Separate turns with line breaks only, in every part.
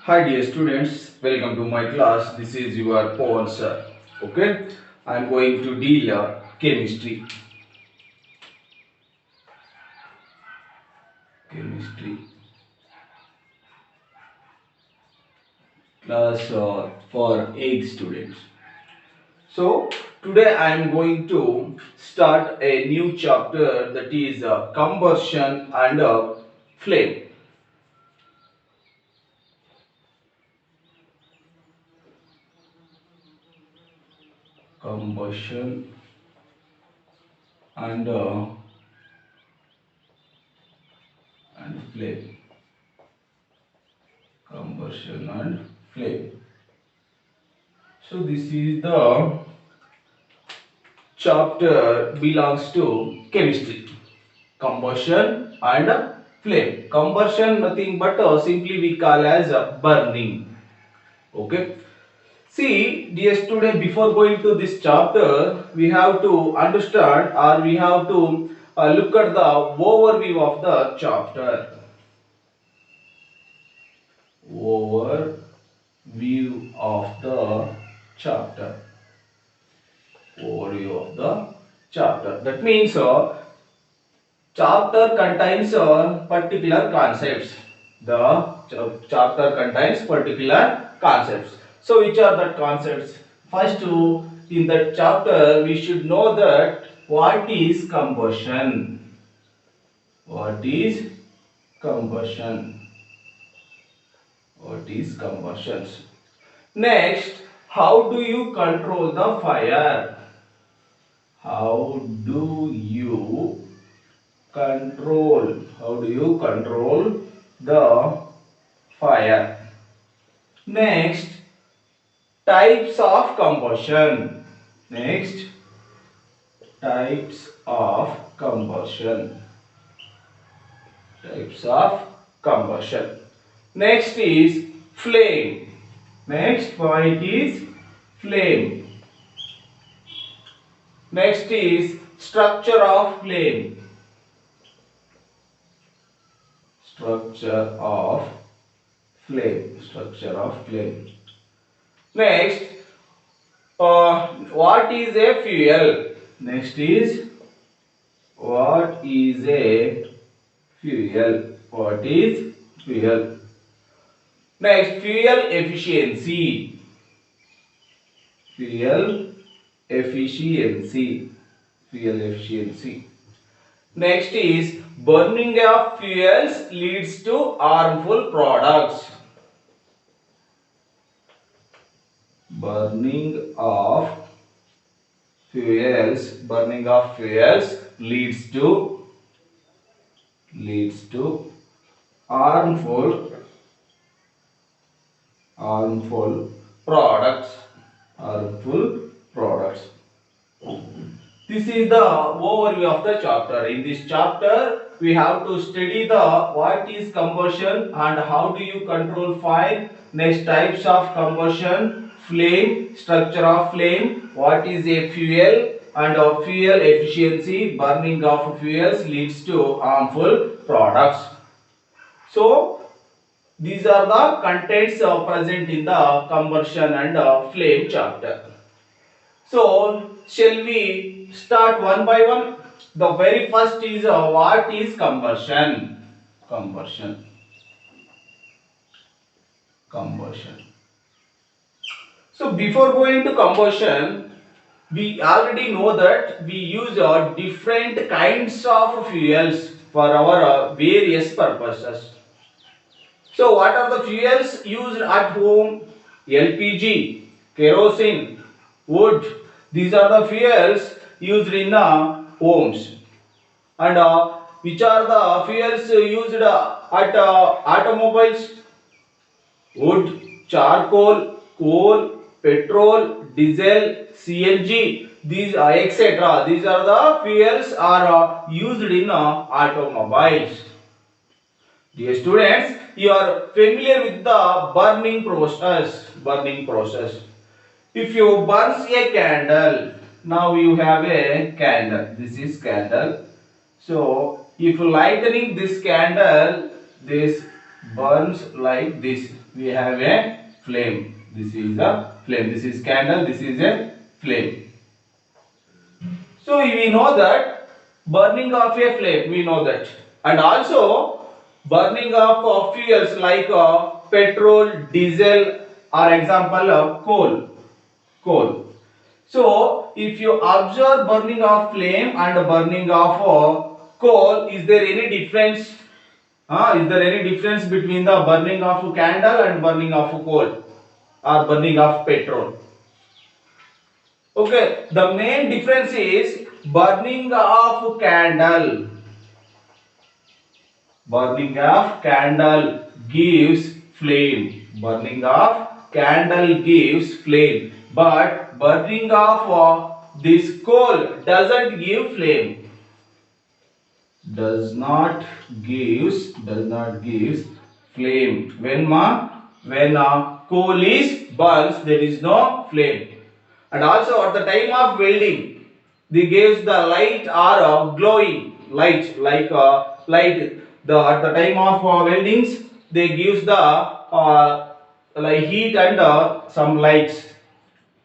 Hi dear students, welcome to my class. This is your Pawan sir. Okay, I am going to deal chemistry. Chemistry class for 8th students. So today I am going to start a new chapter, that is combustion and flame. Combustion and flame. Combustion and flame. So this is the chapter belongs to chemistry. Combustion and flame. Combustion nothing but simply we call as burning. Okay. See, dear student, before going to this chapter, we have to understand or we have to look at the overview of the chapter. Overview of the chapter. Overview of the chapter. That means chapter contains particular concepts. The chapter contains particular concepts. So which are the concepts? First, in that chapter we should know that what is combustion. What is combustion? What is combustion? Next, how do you control the fire? How do you control the fire? Next, types of combustion. Next, types of combustion. Types of combustion. Next is flame. Next point is flame. Next is structure of flame. Structure of flame. Structure of flame. Next, what is a fuel? Next is what is a fuel? What is fuel? Next, fuel efficiency. Fuel efficiency. Fuel efficiency. Next is burning of fuels leads to harmful products. Burning of fuels leads to harmful products. Harmful products. This is the overview of the chapter. In this chapter, we have to study the what is combustion and how do you control fire. Next, types of combustion, flame, structure of flame, what is a fuel, and fuel efficiency. Burning of fuels leads to harmful products. So, these are the contents present in the combustion and flame chapter. So, shall we start one by one? The very first is what is combustion? Combustion. Combustion. So, before going to combustion, we already know that we use different kinds of fuels for our various purposes. So, what are the fuels used at home? LPG, kerosene, wood. These are the fuels used in homes. And which are the fuels used at automobiles? Wood, charcoal, coal, petrol, diesel, CNG. These etc. These are the fuels are used in automobiles. Dear students, you are familiar with the burning process. Burning process. If you burn a candle, now you have a candle. This is candle. So, if lightening this candle, this burns like this. we have a flame. This is a flame. This is candle. This is a flame. So we know that burning of a flame, we know that, and also burning of fuels like petrol, diesel, or example coal. So if you observe burning of flame and burning of coal, is there any difference? Is there any difference between the burning of candle and burning of coal or burning of petrol? Okay, the main difference is burning of candle. Burning of candle gives flame. Burning of candle gives flame. But burning of this coal doesn't give flame. Does not gives flame. When coal is burns, there is no flame. And also at the time of welding, they gives the light or glowing light, like light. At the time of weldings, they gives the like heat and some lights,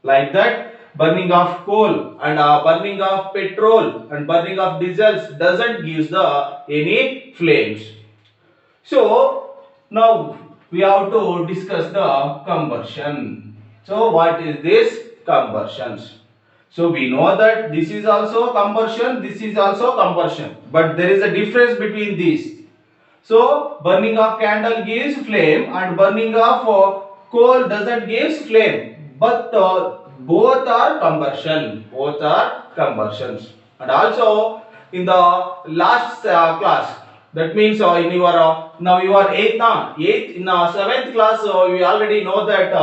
like that. Burning of coal and burning of petrol and burning of diesels doesn't gives the any flames. So now we have to discuss the combustion. So what is this combustions? So we know that this is also combustion, this is also combustion, but there is a difference between these. So burning of candle gives flame and burning of coal doesn't gives flame, but both are combustion, both are combustions. And also in the last class, that means in your now you are eighth in seventh class, we already know that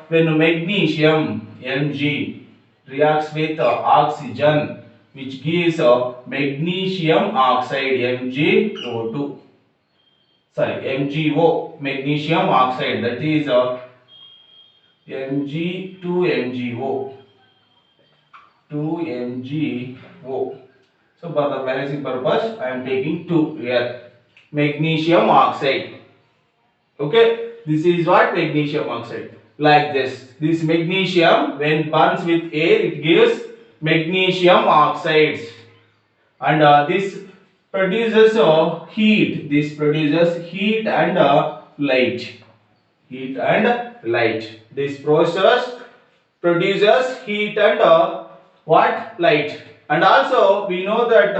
when magnesium Mg reacts with oxygen, which gives magnesium oxide MgO2. Sorry, MgO, magnesium oxide, that is Mg2MgO. 2MgO. So for the balancing purpose, I am taking 2 here. Magnesium oxide. Okay, this is what magnesium oxide. Like this. This magnesium, when burns with air, it gives magnesium oxides. And this produces heat. This produces heat and light. Heat and light. This process produces heat and what? Light. And also we know that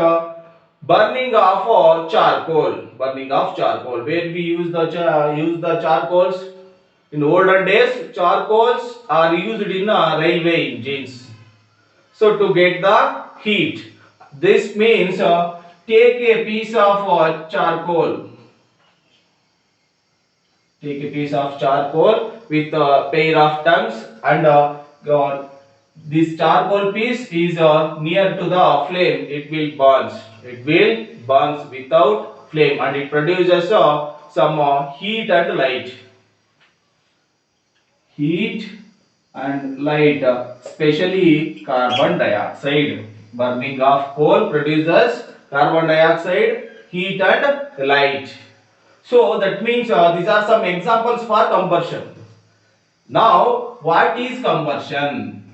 burning of charcoal, where we use the charcoals. In olden days, charcoals are used in railway engines. So to get the heat, this means take a piece of charcoal. Take a piece of charcoal with a pair of tongues, and this charcoal piece is near to the flame. It will burns. It will burns without flame, and it produces some heat and light. Heat and light, especially carbon dioxide. Burning of coal produces carbon dioxide, heat and light. So that means these are some examples for combustion. Now, what is combustion?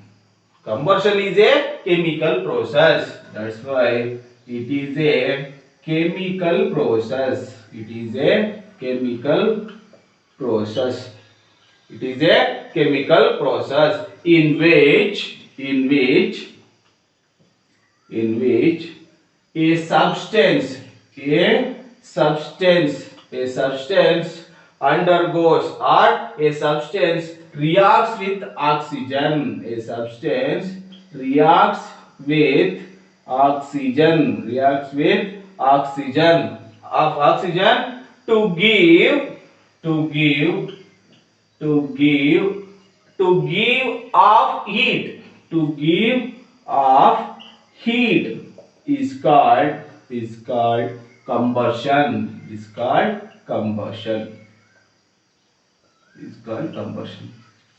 Combustion is a chemical process. That's why it is a chemical process. It is a chemical process. It is a chemical process in which a substance undergoes, or a substance reacts with oxygen. A substance reacts with oxygen. Of oxygen to give off heat. To give off heat is called combustion. Is called combustion.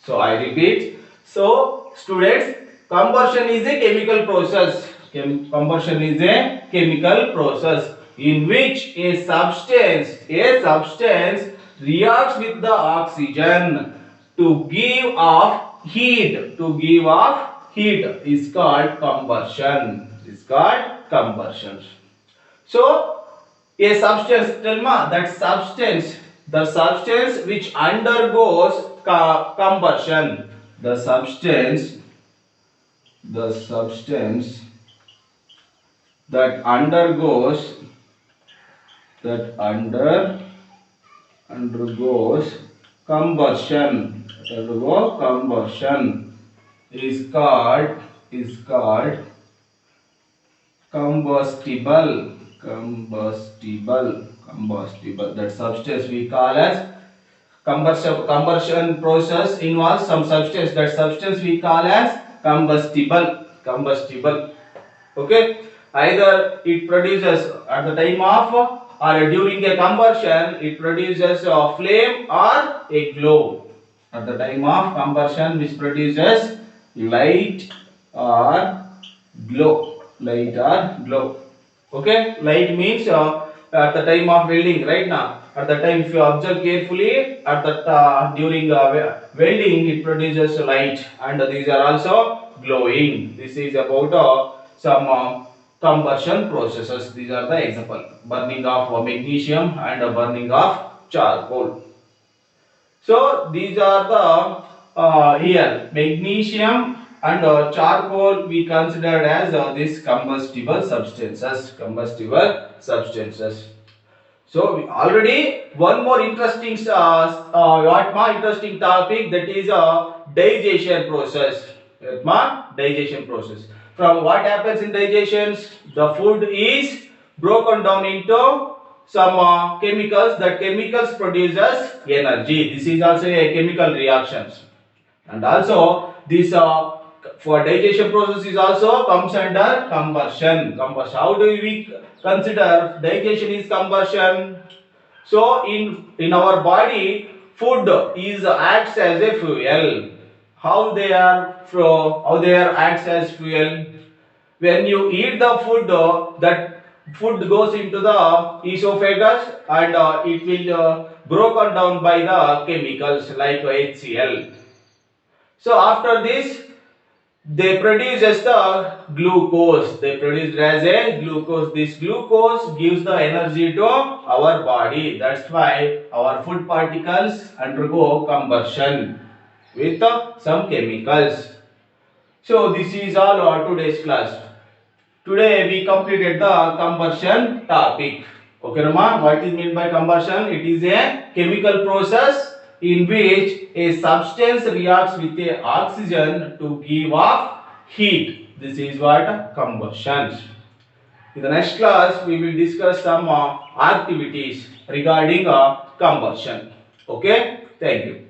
So I repeat. So students, combustion is a chemical process. Combustion is a chemical process in which a substance reacts with the oxygen to give off heat. To give off heat is called combustion. Is called combustion. So a substance, tell me that substance, the substance which undergoes combustion, the substance that undergoes undergoes combustion, is called combustible. That substance we call as combustion process involves some substance. That substance we call as combustible. Okay, either it produces at the time of or during a combustion it produces a flame or a glow. At the time of combustion which produces light or glow. Okay, light means at the time of welding, right now. At the time, if you observe carefully, at the during welding, it produces light, and these are also glowing. This is about some combustion processes. These are the example: burning of magnesium and burning of charcoal. So these are the here magnesium and charcoal we considered as this combustible substances. So we already one more interesting what more interesting topic, that is digestion process. Digestion process. From what happens in digestions, the food is broken down into some chemicals. That chemicals produces energy. This is also a chemical reactions, and also this for digestion process is also comes under combustion. How do we consider digestion is combustion? So in our body, food is acts as a fuel. How they are acts as fuel? When you eat the food, that food goes into the esophagus, and it will broken down by the chemicals like HCl. So after this, they produce as the glucose. They produce as a glucose. This glucose gives the energy to our body. That's why our food particles undergo combustion with some chemicals. So this is all our today's class. Today we completed the combustion topic. Okay, Rama, what is meant by combustion? It is a chemical process in which a substance reacts with a oxygen to give off heat. This is what combustion. In the next class, we will discuss some activities regarding combustion. Okay, thank you.